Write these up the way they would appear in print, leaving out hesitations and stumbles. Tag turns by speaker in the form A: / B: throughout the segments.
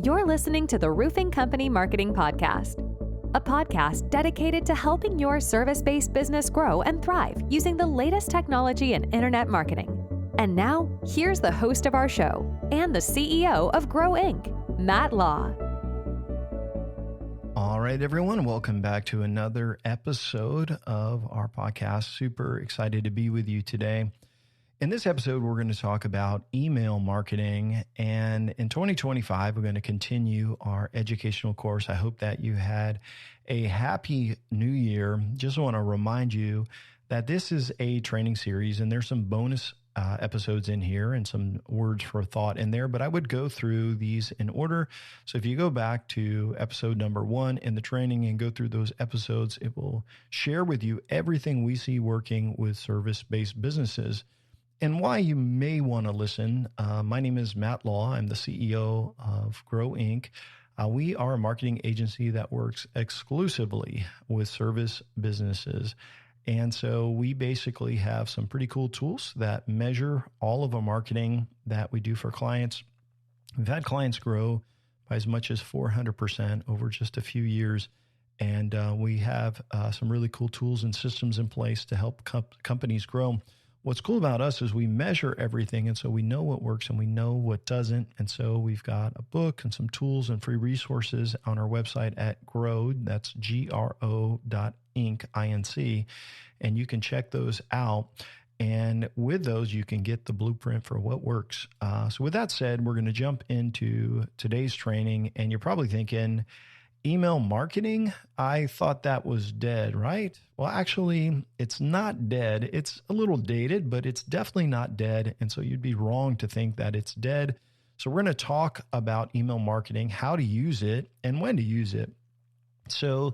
A: You're listening to the Roofing Company Marketing Podcast, a podcast dedicated to helping your service-based business grow and thrive using the latest technology in internet marketing. And now, here's the host of our show and the CEO of Grow Inc., Matt Law.
B: All right, everyone, welcome back to another episode of our podcast. Super excited to be with you today. In this episode, we're going to talk about email marketing. And in 2025, we're going to continue our educational course. I hope that you had a happy new year. Just want to remind you that this is a training series and there's some bonus episodes in here and some words for thought in there, but I would go through these in order. So if you go back to episode number 1 in the training and go through those episodes, it will share with you everything we see working with service-based businesses and why you may want to listen. My name is Matt Law. I'm the CEO of Grow Inc. We are a marketing agency that works exclusively with service businesses. And so we basically have some pretty cool tools that measure all of our marketing that we do for clients. We've had clients grow by as much as 400% over just a few years. And we have some really cool tools and systems in place to help companies grow. What's cool about us is we measure everything, and so we know what works and we know what doesn't. And so we've got a book and some tools and free resources on our website at Grow, that's GRO.Inc, INC, and you can check those out. And with those, you can get the blueprint for what works. So with that said, we're going to jump into today's training, and you're probably thinking, email marketing? I thought that was dead, right? Well, actually, it's not dead. It's a little dated, but it's definitely not dead. And so you'd be wrong to think that it's dead. So we're going to talk about email marketing, how to use it, and when to use it. So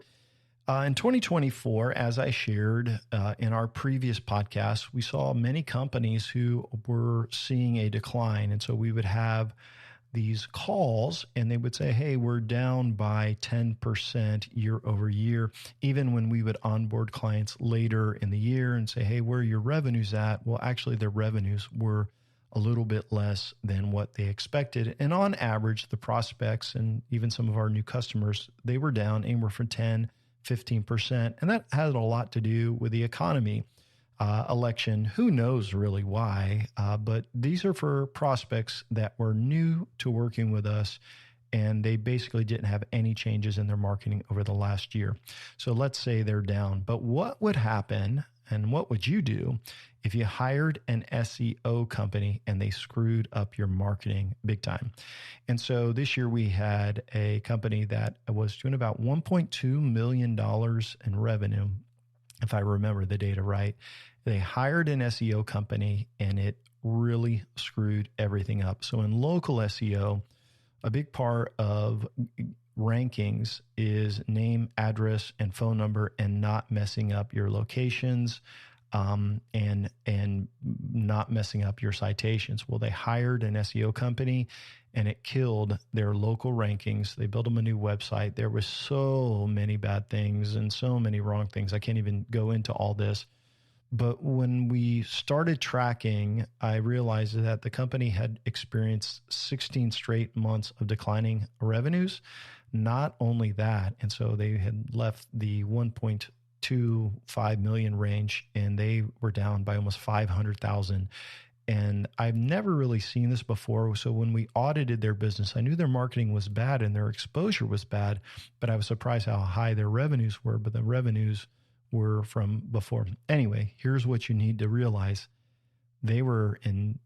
B: in 2024, as I shared in our previous podcast, we saw many companies who were seeing a decline. And so we would have these calls and they would say, hey, we're down by 10% year over year. Even when we would onboard clients later in the year and say, hey, where are your revenues at? Well, actually their revenues were a little bit less than what they expected. And on average, the prospects and even some of our new customers, they were down anywhere from 10, 15%. And that had a lot to do with the economy. Election, who knows really why, but these are for prospects that were new to working with us and they basically didn't have any changes in their marketing over the last year. So let's say they're down, but what would happen and what would you do if you hired an SEO company and they screwed up your marketing big time? And so this year we had a company that was doing about $1.2 million in revenue, if I remember the data right. They hired an SEO company and it really screwed everything up. So in local SEO, a big part of rankings is name, address, and phone number and not messing up your locations and not messing up your citations. Well, they hired an SEO company and it killed their local rankings. They built them a new website. There was so many bad things and so many wrong things. I can't even go into all this. But when we started tracking, I realized that the company had experienced 16 straight months of declining revenues. Not only that, and so they had left the 1.25 million range and they were down by almost 500,000. And I've never really seen this before. So when we audited their business, I knew their marketing was bad and their exposure was bad, but I was surprised how high their revenues were, but the revenues were from before. Anyway, here's what you need to realize. They were in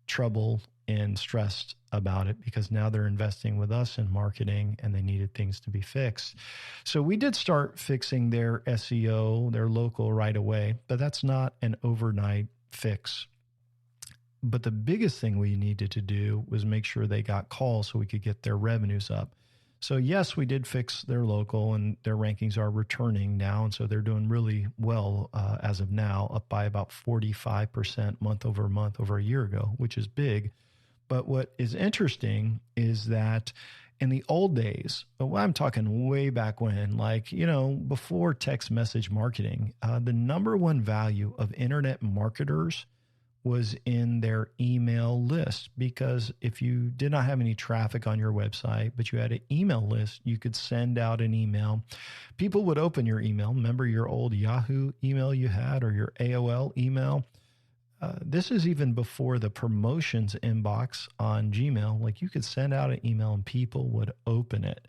B: trouble and stressed about it because now they're investing with us in marketing and they needed things to be fixed. So we did start fixing their SEO, their local right away, but that's not an overnight fix. But the biggest thing we needed to do was make sure they got calls so we could get their revenues up. So yes, we did fix their local and their rankings are returning now. And so they're doing really well as of now, up by about 45% month over a year ago, which is big. But what is interesting is that in the old days, well, I'm talking way back when, before text message marketing, the number one value of internet marketers was in their email list, because if you did not have any traffic on your website, but you had an email list, you could send out an email. People would open your email. Remember your old Yahoo email you had, or your AOL email? This is even before the promotions inbox on Gmail. Like, you could send out an email and people would open it.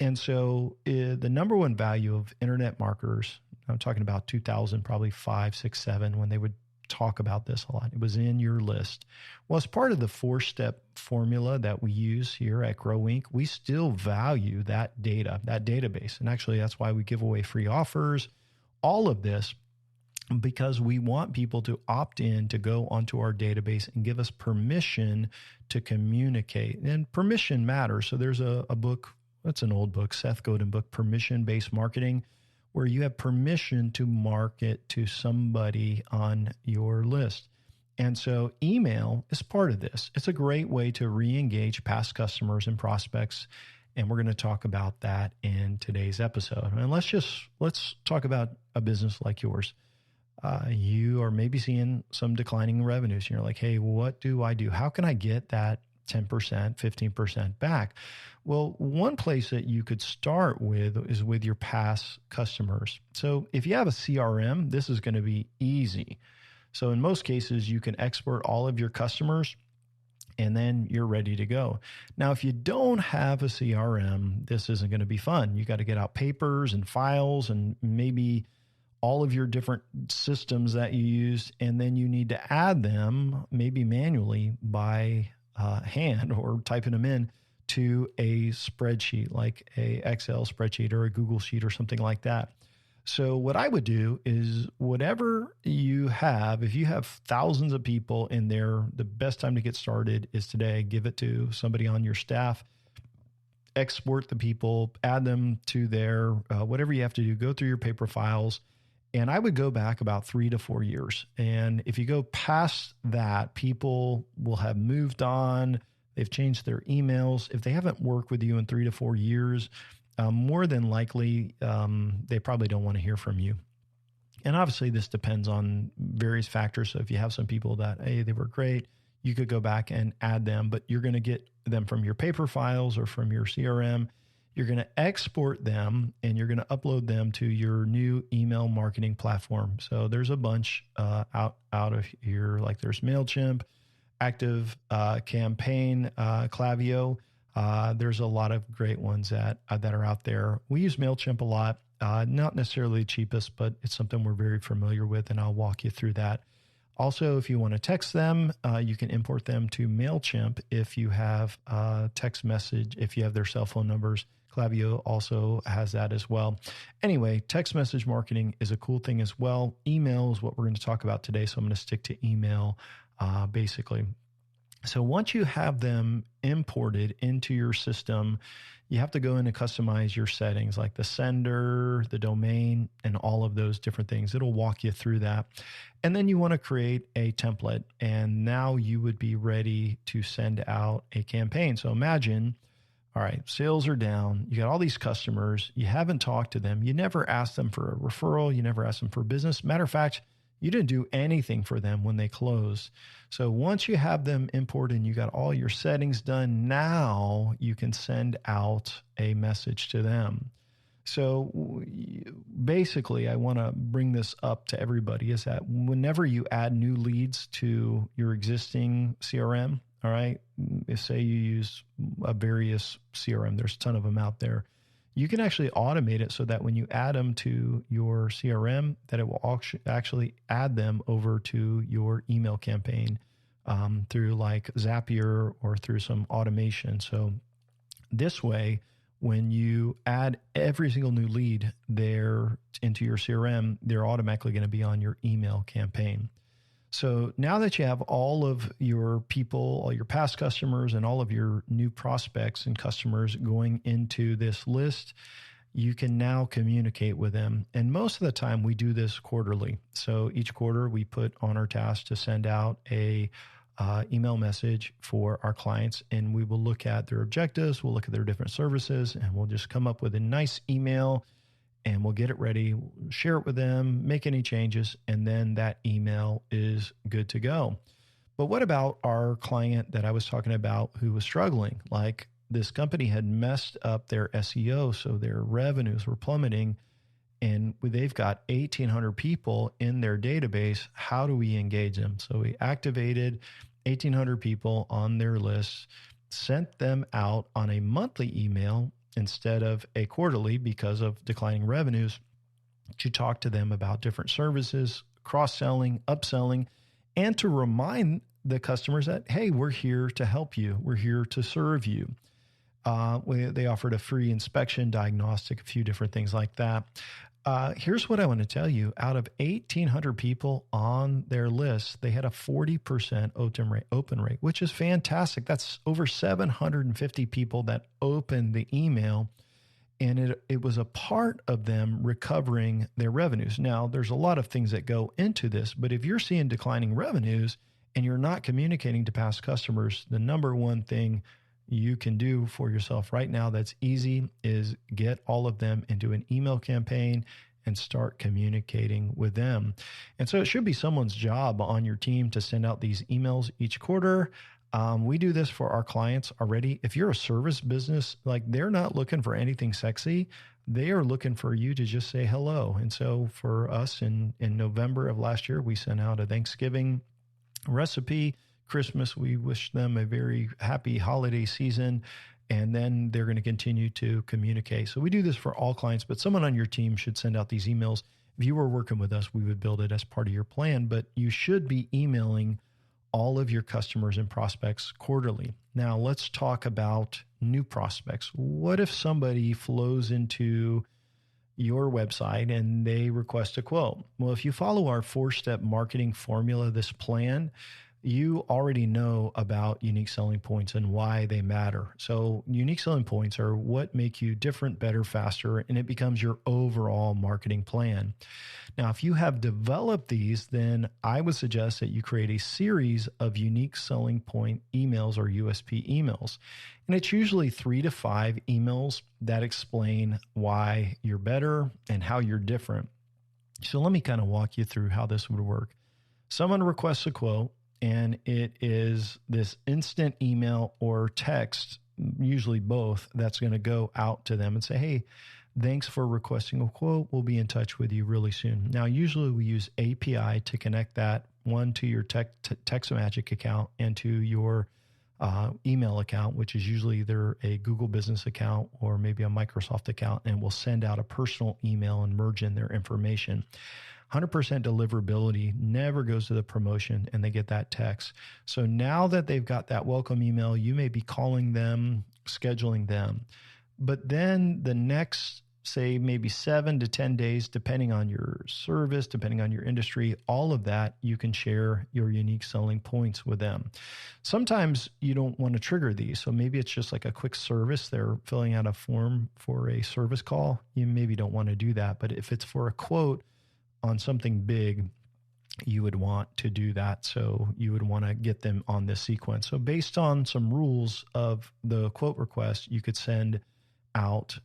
B: And so the number one value of internet marketers, I'm talking about 2000, probably 5, 6, 7, when they would talk about this a lot, it was in your list. Well, as part of the 4-step formula that we use here at Grow Inc., we still value that data, that database. And actually, that's why we give away free offers, all of this, because we want people to opt in to go onto our database and give us permission to communicate. And permission matters. So there's a book, it's an old book, Seth Godin book, Permission-Based Marketing, where you have permission to market to somebody on your list. And so email is part of this. It's a great way to re-engage past customers and prospects. And we're going to talk about that in today's episode. And let's talk about a business like yours. You are maybe seeing some declining revenues. You're like, hey, what do I do? How can I get that 10%, 15% back? Well, one place that you could start with is with your past customers. So if you have a CRM, this is going to be easy. So in most cases, you can export all of your customers and then you're ready to go. Now, if you don't have a CRM, this isn't going to be fun. You got to get out papers and files and maybe all of your different systems that you use, and then you need to add them maybe manually by hand or typing them in to a spreadsheet, like a Excel spreadsheet or a Google sheet or something like that. So what I would do is whatever you have, if you have thousands of people in there, the best time to get started is today. Give it to somebody on your staff, export the people, add them to their, whatever you have to do, go through your paper files. And I would go back about 3 to 4 years. And if you go past that, people will have moved on. They've changed their emails. If they haven't worked with you in 3 to 4 years, more than likely, they probably don't want to hear from you. And obviously, this depends on various factors. So if you have some people that, hey, they were great, you could go back and add them, but you're going to get them from your paper files or from your CRM. You're going to export them and you're going to upload them to your new email marketing platform. So there's a bunch out of here, like there's MailChimp, Active Campaign, Klaviyo. There's a lot of great ones that are out there. We use MailChimp a lot, not necessarily the cheapest, but it's something we're very familiar with, and I'll walk you through that. Also, if you want to text them, you can import them to MailChimp if you have text message, if you have their cell phone numbers. Klaviyo also has that as well. Anyway, text message marketing is a cool thing as well. Email is what we're going to talk about today, so I'm going to stick to email basically. So once you have them imported into your system, you have to go in and customize your settings, like the sender, the domain, and all of those different things. It'll walk you through that. And then you want to create a template, and now you would be ready to send out a campaign. So imagine, all right, sales are down. You got all these customers. You haven't talked to them. You never asked them for a referral. You never asked them for business. Matter of fact, you didn't do anything for them when they closed. So once you have them imported and you got all your settings done, now you can send out a message to them. So basically, I want to bring this up to everybody, is that whenever you add new leads to your existing CRM, all right, say you use a various CRM, there's a ton of them out there. You can actually automate it so that when you add them to your CRM, that it will actually add them over to your email campaign through like Zapier or through some automation. So this way, when you add every single new lead there into your CRM, they're automatically going to be on your email campaign. So now that you have all of your people, all your past customers, and all of your new prospects and customers going into this list, you can now communicate with them. And most of the time we do this quarterly. So each quarter we put on our task to send out a email message for our clients, and we will look at their objectives, we'll look at their different services, and we'll just come up with a nice email. and we'll get it ready, share it with them, make any changes, and then that email is good to go. But what about our client that I was talking about who was struggling? Like, this company had messed up their SEO, so their revenues were plummeting, and they've got 1,800 people in their database. How do we engage them? So we activated 1,800 people on their list, sent them out on a monthly email instead of a quarterly because of declining revenues, to talk to them about different services, cross-selling, upselling, and to remind the customers that, hey, we're here to help you. We're here to serve you. They offered a free inspection, diagnostic, a few different things like that. Here's what I want to tell you. Out of 1,800 people on their list, they had a 40% open rate, which is fantastic. That's over 750 people that opened the email, and it was a part of them recovering their revenues. Now, there's a lot of things that go into this, but if you're seeing declining revenues and you're not communicating to past customers, the number one thing you can do for yourself right now that's easy is get all of them into an email campaign and start communicating with them. And so it should be someone's job on your team to send out these emails each quarter. We do this for our clients already. If you're a service business, like, they're not looking for anything sexy. They are looking for you to just say hello. And so for us in November of last year, we sent out a Thanksgiving recipe. Christmas, we wish them a very happy holiday season, and then they're going to continue to communicate. So we do this for all clients, but someone on your team should send out these emails. If you were working with us, we would build it as part of your plan, but you should be emailing all of your customers and prospects quarterly. Now, let's talk about new prospects. What if somebody flows into your website and they request a quote? Well, if you follow our 4-step marketing formula, this plan, you already know about unique selling points and why they matter. So unique selling points are what make you different, better, faster, and it becomes your overall marketing plan. Now, if you have developed these, then I would suggest that you create a series of unique selling point emails or USP emails. And it's usually 3 to 5 emails that explain why you're better and how you're different. So let me kind of walk you through how this would work. Someone requests a quote, and it is this instant email or text, usually both, that's going to go out to them and say, hey, thanks for requesting a quote. We'll be in touch with you really soon. Now, usually we use API to connect that one to your Textmagic account and to your email account, which is usually either a Google business account or maybe a Microsoft account, and we'll send out a personal email and merge in their information. 100% deliverability, never goes to the promotion, and they get that text. So now that they've got that welcome email, you may be calling them, scheduling them. But then the next, say, maybe 7 to 10 days, depending on your service, depending on your industry, all of that, you can share your unique selling points with them. Sometimes you don't want to trigger these. So maybe it's just like a quick service. They're filling out a form for a service call. You maybe don't want to do that. But if it's for a quote on something big, you would want to do that. So you would want to get them on this sequence. So based on some rules of the quote request, you could send out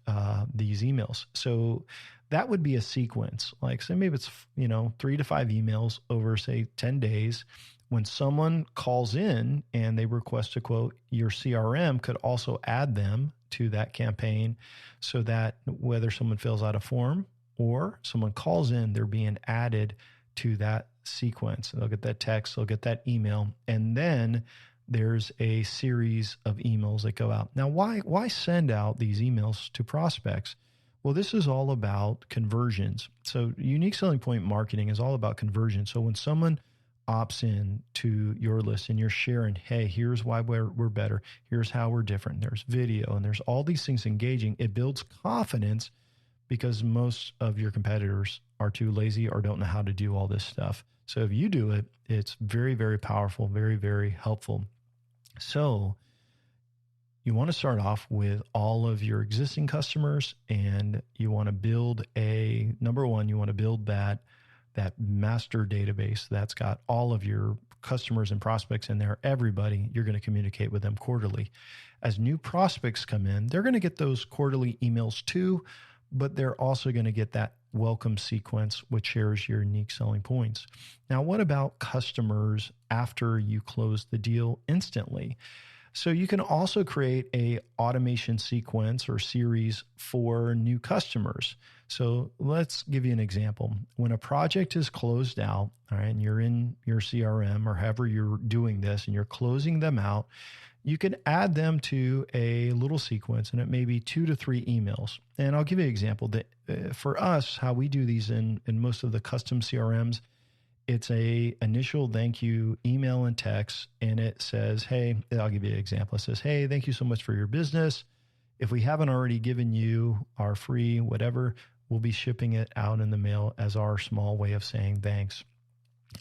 B: these emails. So that would be a sequence. Like, say maybe it's 3 to 5 emails over, say, 10 days. When someone calls in and they request a quote, your CRM could also add them to that campaign, so that whether someone fills out a form or someone calls in, they're being added to that sequence. They'll get that text, they'll get that email, and then there's a series of emails that go out. Now, why send out these emails to prospects? Well, this is all about conversions. So unique selling point marketing is all about conversion. So when someone opts in to your list and you're sharing, hey, here's why we're better, here's how we're different, there's video, and there's all these things engaging, it builds confidence, because most of your competitors are too lazy or don't know how to do all this stuff. So if you do it, it's very, very powerful, very, very helpful. So you want to start off with all of your existing customers, and you want to build number one, you want to build that master database that's got all of your customers and prospects in there. Everybody, you're going to communicate with them quarterly. As new prospects come in, they're going to get those quarterly emails too, but they're also going to get that welcome sequence, which shares your unique selling points. Now, what about customers after you close the deal instantly? So you can also create a automation sequence or series for new customers. So let's give you an example. When a project is closed out, all right, and you're in your CRM or however you're doing this and you're closing them out, you can add them to a little sequence, and it may be 2 to 3 emails. And I'll give you an example that for us, how we do these in most of the custom CRMs, it's a initial thank you email and text, and it says, hey, I'll give you an example. It says, hey, thank you so much for your business. If we haven't already given you our free whatever, we'll be shipping it out in the mail as our small way of saying thanks.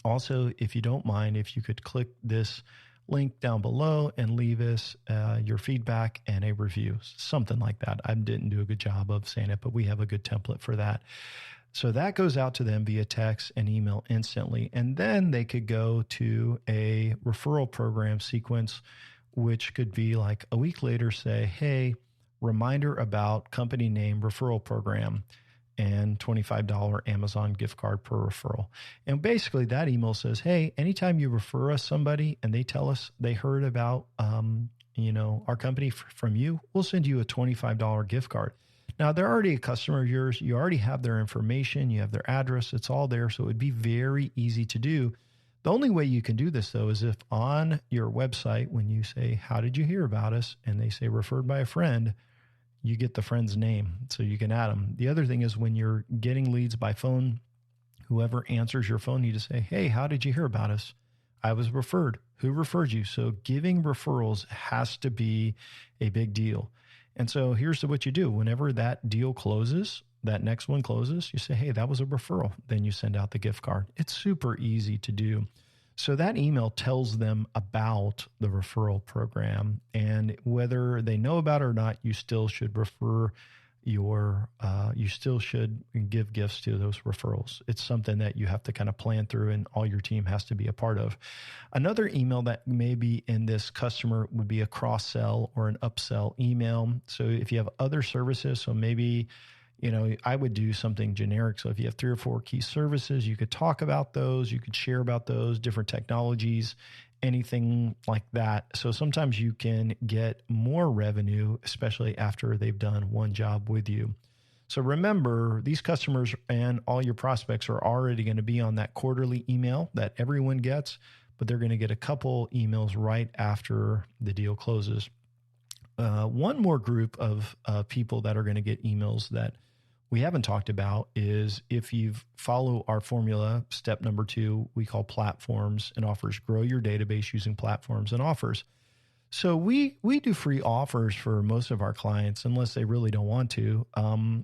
B: Also, if you don't mind, if you could click this link down below and leave us your feedback and a review, something like that. I didn't do a good job of saying it, but we have a good template for that. So that goes out to them via text and email instantly. And then they could go to a referral program sequence, which could be like a week later, say, hey, reminder about company name referral program and $25 Amazon gift card per referral. And basically that email says, hey, anytime you refer us somebody and they tell us they heard about, our company from you, we'll send you a $25 gift card. Now, they're already a customer of yours. You already have their information. You have their address. It's all there. So it would be very easy to do. The only way you can do this, though, is if on your website, when you say, how did you hear about us? And they say referred by a friend, you get the friend's name so you can add them. The other thing is when you're getting leads by phone, whoever answers your phone, you just say, hey, how did you hear about us? I was referred. Who referred you? So giving referrals has to be a big deal. And so here's what you do. Whenever that deal closes, that next one closes, you say, hey, that was a referral. Then you send out the gift card. It's super easy to do. So that email tells them about the referral program, and whether they know about it or not, you still should you still should give gifts to those referrals. It's something that you have to kind of plan through, and all your team has to be a part of. Another email that may be in this customer would be a cross-sell or an upsell email. So if you have other services, so maybe, I would do something generic. So if you have 3 or 4 key services, you could talk about those, you could share about those, different technologies, anything like that. So sometimes you can get more revenue, especially after they've done one job with you. So remember, these customers and all your prospects are already going to be on that quarterly email that everyone gets, but they're going to get a couple emails right after the deal closes. One more group of people that are going to get emails that we haven't talked about is if you follow our formula, step number 2, we call platforms and offers. Grow your database using platforms and offers. So we do free offers for most of our clients, unless they really don't want to.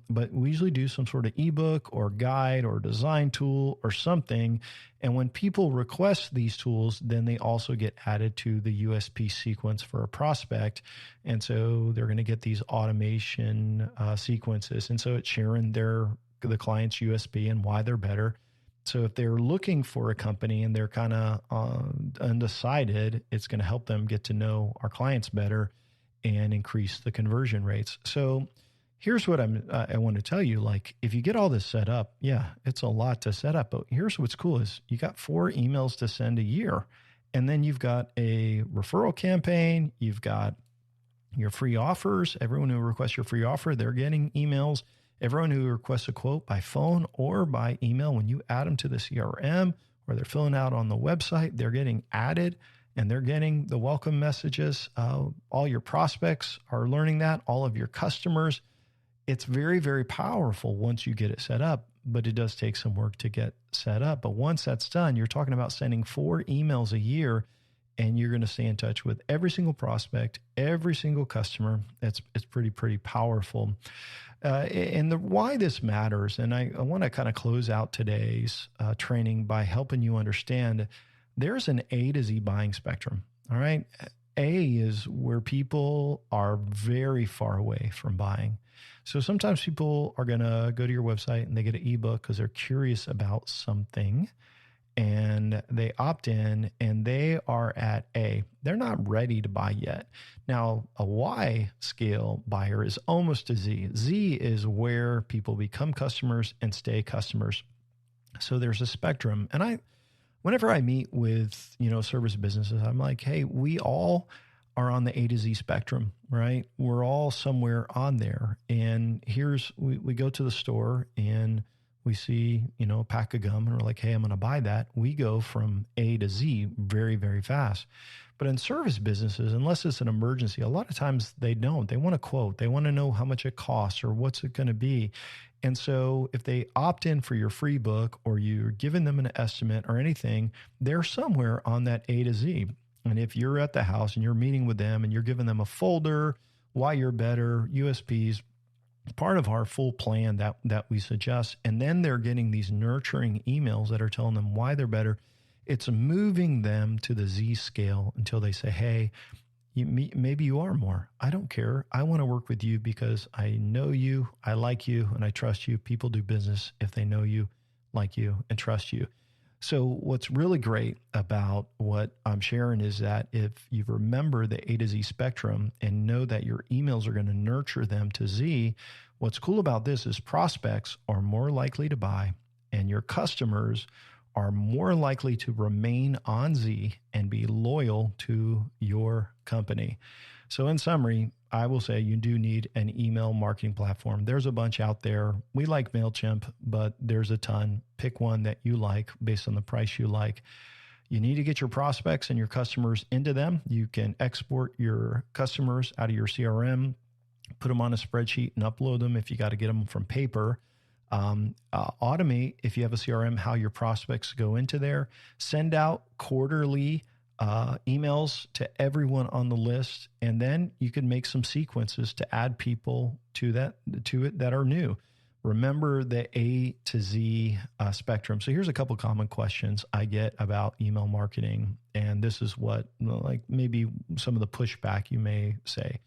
B: But we usually do some sort of ebook or guide or design tool or something. And when people request these tools, then they also get added to the USP sequence for a prospect. And so they're going to get these automation sequences. And so it's sharing the client's USP and why they're better. So if they're looking for a company and they're kind of undecided, it's going to help them get to know our clients better and increase the conversion rates. So here's what I want to tell you. Like, if you get all this set up, yeah, it's a lot to set up. But here's what's cool is you got 4 emails to send a year. And then you've got a referral campaign. You've got your free offers. Everyone who requests your free offer, they're getting emails. Everyone who requests a quote by phone or by email, when you add them to the CRM or they're filling out on the website, they're getting added and they're getting the welcome messages. All your prospects are learning that, all of your customers. It's very, very powerful once you get it set up, but it does take some work to get set up. But once that's done, you're talking about sending 4 emails a year, and you're going to stay in touch with every single prospect, every single customer. It's pretty powerful. And why this matters, and I want to kind of close out today's training by helping you understand there's an A to Z buying spectrum. All right. A is where people are very far away from buying. So sometimes people are going to go to your website and they get an ebook because they're curious about something. and they opt in and they are at A. They're not ready to buy yet. Now, a Y scale buyer is almost a Z. Z is where people become customers and stay customers. So there's a spectrum. And whenever I meet with, service businesses, I'm like, hey, we all are on the A to Z spectrum, right? We're all somewhere on there. And we go to the store and we see, a pack of gum and we're like, hey, I'm going to buy that. We go from A to Z very, very fast. But in service businesses, unless it's an emergency, a lot of times they don't. They want a quote. They want to know how much it costs or what's it going to be. And so if they opt in for your free book or you're giving them an estimate or anything, they're somewhere on that A to Z. And if you're at the house and you're meeting with them and you're giving them a folder, why you're better, USPs, part of our full plan that we suggest, and then they're getting these nurturing emails that are telling them why they're better. It's moving them to the Z scale until they say, hey, maybe you are more. I don't care. I want to work with you because I know you, I like you, and I trust you. People do business if they know you, like you, and trust you. So what's really great about what I'm sharing is that if you remember the A to Z spectrum and know that your emails are going to nurture them to Z, what's cool about this is prospects are more likely to buy and your customers are more likely to remain on Z and be loyal to your company. So in summary, I will say you do need an email marketing platform. There's a bunch out there. We like MailChimp, but there's a ton. Pick one that you like based on the price you like. You need to get your prospects and your customers into them. You can export your customers out of your CRM, put them on a spreadsheet and upload them if you got to get them from paper. Automate, if you have a CRM, how your prospects go into there. Send out quarterly emails to everyone on the list, and then you can make some sequences to add people to it that are new. Remember the A to Z spectrum. So here's a couple common questions I get about email marketing, and this is what maybe some of the pushback you may say.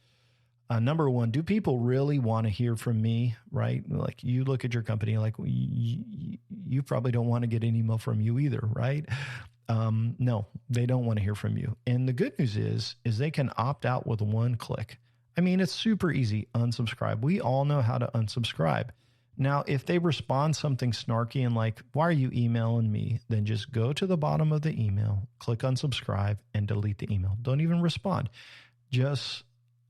B: Number one, do people really want to hear from me, right? Like you look at your company, like you probably don't want to get an email from you either, right? No, they don't want to hear from you. And the good news is they can opt out with one click. I mean, it's super easy. Unsubscribe. We all know how to unsubscribe. Now, if they respond something snarky and like, why are you emailing me? Then just go to the bottom of the email, click unsubscribe and delete the email. Don't even respond. Just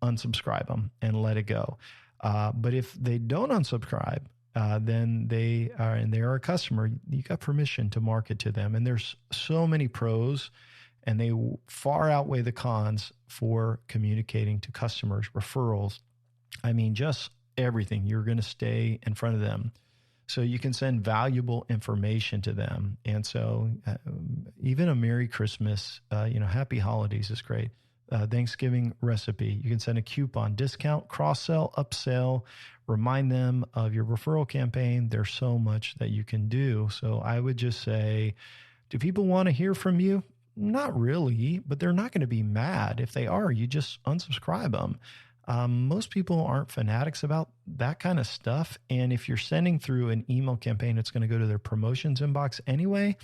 B: unsubscribe them and let it go. But if they don't unsubscribe, then they are a customer. You got permission to market to them. And there's so many pros and they far outweigh the cons for communicating to customers, referrals. I mean, just everything. You're going to stay in front of them. So you can send valuable information to them. And so even a Merry Christmas, Happy Holidays is great. Thanksgiving recipe. You can send a coupon, discount, cross-sell, upsell, remind them of your referral campaign. There's so much that you can do. So I would just say, do people want to hear from you? Not really, but they're not going to be mad. If they are, you just unsubscribe them. Most people aren't fanatics about that kind of stuff. And if you're sending through an email campaign, it's going to go to their promotions inbox anyway.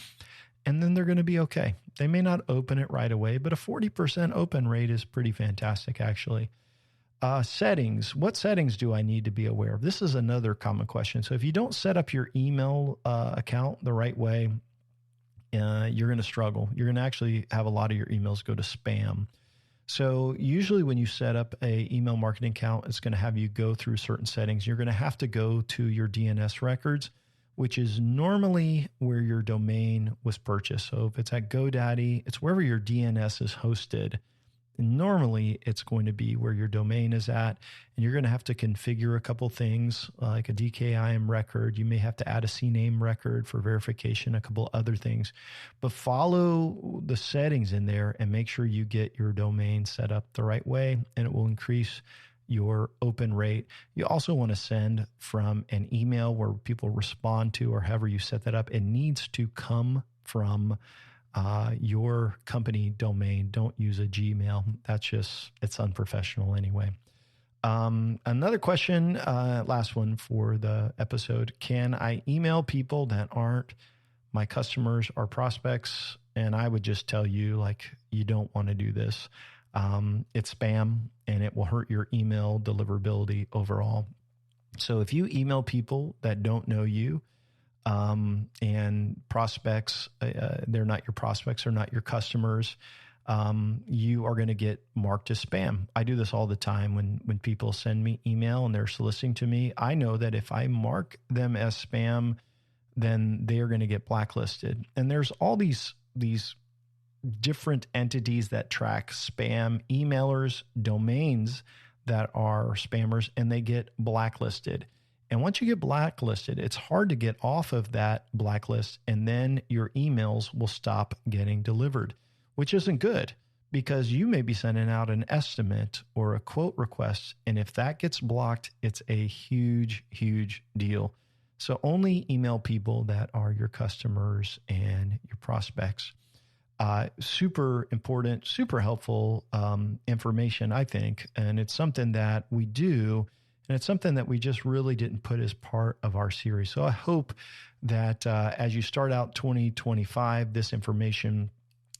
B: And then they're going to be okay. They may not open it right away, but a 40% open rate is pretty fantastic, actually. Settings. What settings do I need to be aware of? This is another common question. So if you don't set up your email account the right way, you're going to struggle. You're going to actually have a lot of your emails go to spam. So usually when you set up a email marketing account, it's going to have you go through certain settings. You're going to have to go to your DNS records, which is normally where your domain was purchased. So if it's at GoDaddy, it's wherever your DNS is hosted. And normally it's going to be where your domain is at. And you're going to have to configure a couple things like a DKIM record. You may have to add a CNAME record for verification, a couple other things. But follow the settings in there and make sure you get your domain set up the right way, and it will increase your open rate. You also want to send from an email where people respond to, or however you set that up. It needs to come from your company domain. Don't use a Gmail. It's unprofessional anyway. Another question, last one for the episode. Can I email people that aren't my customers are prospects, and I would just tell you, like, you don't want to do this. It's spam, and it will hurt your email deliverability overall. So if you email people that don't know you, and prospects, they're not your prospects or not your customers, you are going to get marked as spam. I do this all the time when people send me email and they're soliciting to me. I know that if I mark them as spam, then they are going to get blacklisted. And there's all these different entities that track spam emailers, domains that are spammers, and they get blacklisted. And once you get blacklisted, it's hard to get off of that blacklist, and then your emails will stop getting delivered, which isn't good because you may be sending out an estimate or a quote request. And if that gets blocked, it's a huge, huge deal. So only email people that are your customers and your prospects. Super important, super helpful information, I think. And it's something that we do, and it's something that we just really didn't put as part of our series. So I hope that as you start out 2025, this information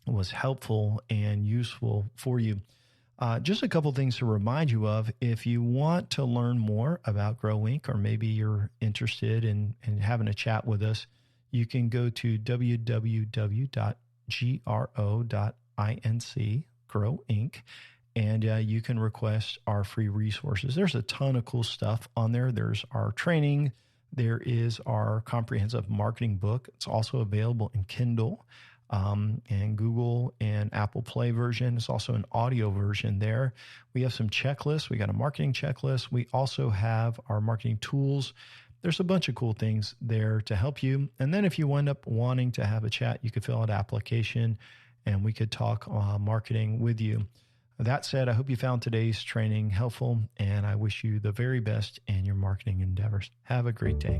B: was helpful and useful for you. Just a couple things to remind you of. If you want to learn more about Grow Inc., or maybe you're interested in having a chat with us, you can go to www.gro.inc, Grow Inc., and you can request our free resources. There's a ton of cool stuff on there. There's our training. There is our comprehensive marketing book. It's also available in Kindle and Google and Apple Play version. It's also an audio version there. We have some checklists. We got a marketing checklist. We also have our marketing tools. There's a bunch of cool things there to help you. And then if you end up wanting to have a chat, you could fill out an application and we could talk marketing with you. That said, I hope you found today's training helpful, and I wish you the very best in your marketing endeavors. Have a great day.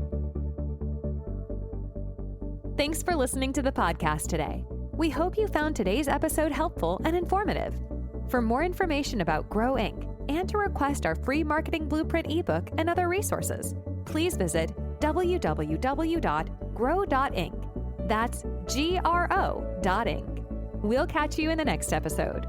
A: Thanks for listening to the podcast today. We hope you found today's episode helpful and informative. For more information about Grow Inc. and to request our free marketing blueprint ebook and other resources, please visit www.grow.inc. That's GRO.inc. We'll catch you in the next episode.